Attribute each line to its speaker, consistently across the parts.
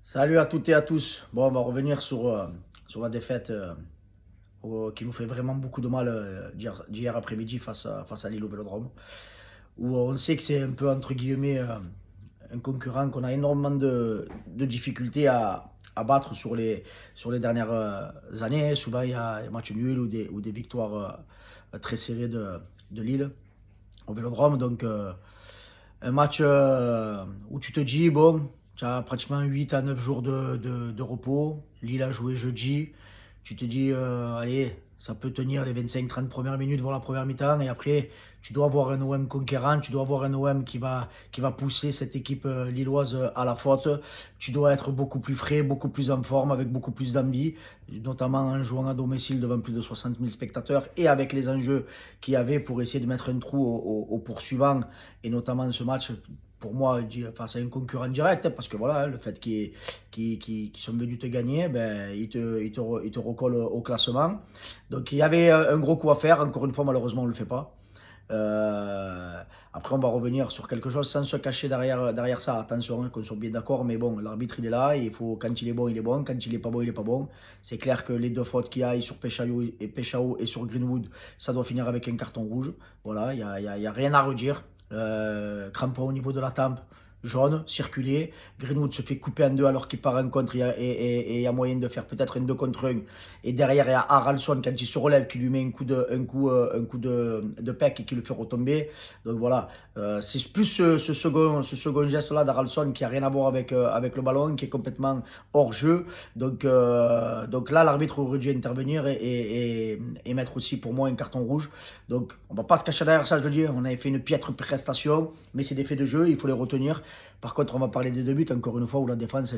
Speaker 1: Salut à toutes et à tous. Bon, on va revenir sur la défaite qui nous fait vraiment beaucoup de mal d'hier après-midi face à Lille au Vélodrome. Où on sait que c'est un peu, entre guillemets, un concurrent qu'on a énormément de difficultés à battre sur les dernières années. Souvent, il y a des matchs nuls ou des victoires très serrées de Lille au Vélodrome. Donc, un match où tu te dis, bon, tu as pratiquement 8 à 9 jours de repos. Lille a joué jeudi. Tu te dis, allez, ça peut tenir les 25-30 premières minutes, voire la première mi-temps. Et après, tu dois avoir un OM conquérant. Tu dois avoir un OM qui va pousser cette équipe lilloise à la faute. Tu dois être beaucoup plus frais, beaucoup plus en forme, avec beaucoup plus d'envie. Notamment en jouant à domicile devant plus de 60 000 spectateurs. Et avec les enjeux qu'il y avait pour essayer de mettre un trou au poursuivant. Et notamment ce match pour moi, face à un concurrent direct, parce que voilà, le fait qu'ils sont venus te gagner, ben, ils te recollent au classement. Donc il y avait un gros coup à faire, encore une fois, malheureusement, on ne le fait pas. Après, on va revenir sur quelque chose sans se cacher derrière ça. Attention, qu'on soit bien d'accord, mais bon, l'arbitre il est là, et il faut, quand il est bon, il est bon, quand il est pas bon, il est pas bon. C'est clair que les deux fautes qu'il y a sur Peshao et sur Greenwood, ça doit finir avec un carton rouge. Voilà, y a rien à redire. Crampon au niveau de la tempe, jaune, circulé. Greenwood se fait couper en deux alors qu'il part en contre et il y a moyen de faire peut-être un 2 contre 1. Et derrière, il y a Haralson quand il se relève qui lui met un coup de pec et qui le fait retomber. Donc voilà, c'est plus ce second geste-là d'Haralson qui a rien à voir avec le ballon, qui est complètement hors jeu. Donc là, l'arbitre aurait dû intervenir et mettre aussi pour moi un carton rouge. Donc on va pas se cacher derrière ça, je le dis. On avait fait une piètre prestation, mais c'est des faits de jeu, il faut les retenir. Par contre, on va parler des deux buts, encore une fois, où la défense,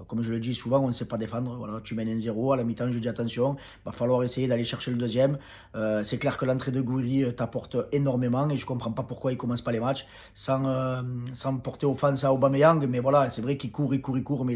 Speaker 1: comme je le dis souvent, on ne sait pas défendre. Voilà, tu mènes 1-0, à la mi-temps, je dis attention, il va falloir essayer d'aller chercher le deuxième. C'est clair que l'entrée de Gouiri t'apporte énormément et je ne comprends pas pourquoi il ne commence pas les matchs sans porter offense à Aubameyang. Mais voilà, c'est vrai qu'il court, mais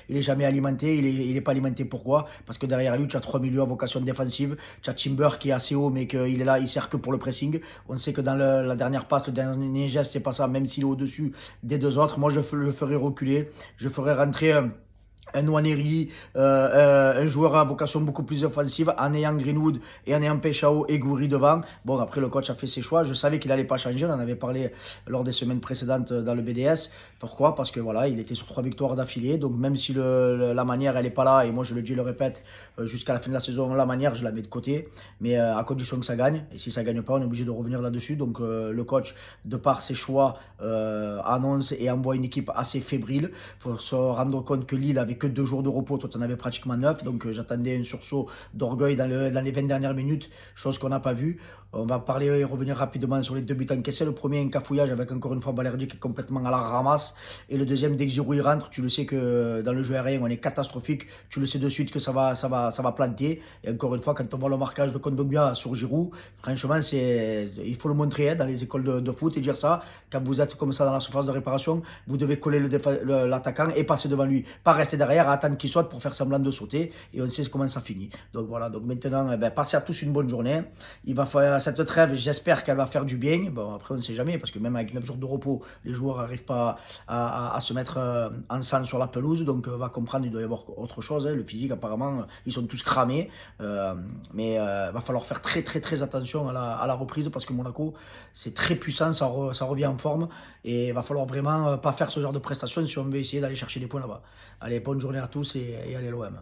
Speaker 1: il est jamais alimenté. Il est pas alimenté pourquoi? Parce que derrière lui, tu as trois milieux à vocation défensive. Tu as Timber qui est assez haut, mais qu'il est là, il sert que pour le pressing. On sait que dans la dernière passe, le dernier geste, c'est pas ça, même s'il est au-dessus des deux autres. Moi, je le ferai reculer. Je ferai rentrer un Nwaneri, un joueur à vocation beaucoup plus offensive, en ayant Greenwood et en ayant Peshao et Gouiri devant. Bon, après, le coach a fait ses choix. Je savais qu'il n'allait pas changer. On en avait parlé lors des semaines précédentes dans le BDS. Pourquoi? Parce que voilà, il était sur 3 victoires d'affilée. Donc, même si la manière, elle n'est pas là, et moi, je le dis, je le répète, jusqu'à la fin de la saison, la manière, je la mets de côté. Mais à condition que ça gagne. Et si ça ne gagne pas, on est obligé de revenir là-dessus. Donc, le coach, de par ses choix, annonce et envoie une équipe assez fébrile. Il faut se rendre compte que Lille avait que 2 jours de repos, toi tu en avais pratiquement 9, donc j'attendais un sursaut d'orgueil dans les 20 dernières minutes, chose qu'on n'a pas vue. On va parler et revenir rapidement sur les deux buts encaissés. Le premier, un cafouillage avec encore une fois Balerdi qui est complètement à la ramasse. Et le deuxième, dès que Giroud rentre, tu le sais que dans le jeu aérien, on est catastrophique. Tu le sais de suite que ça va planter. Et encore une fois, quand on voit le marquage de Kondogbia sur Giroud, franchement, il faut le montrer dans les écoles de foot et dire ça. Quand vous êtes comme ça dans la surface de réparation, vous devez coller l'attaquant et passer devant lui. Pas rester derrière, attendre qu'il saute pour faire semblant de sauter. Et on sait comment ça finit. Donc voilà, donc maintenant, passez à tous une bonne journée. Il va falloir cette trêve, j'espère qu'elle va faire du bien. Bon, après, on ne sait jamais, parce que même avec 9 jours de repos, les joueurs n'arrivent pas à se mettre ensemble sur la pelouse. Donc, on va comprendre, il doit y avoir autre chose. Le physique, apparemment, ils sont tous cramés. Mais il va falloir faire très, très, très attention à la reprise, parce que Monaco, c'est très puissant, ça revient en forme. Et il va falloir vraiment pas faire ce genre de prestations si on veut essayer d'aller chercher des points là-bas. Allez, bonne journée à tous et allez l'OM.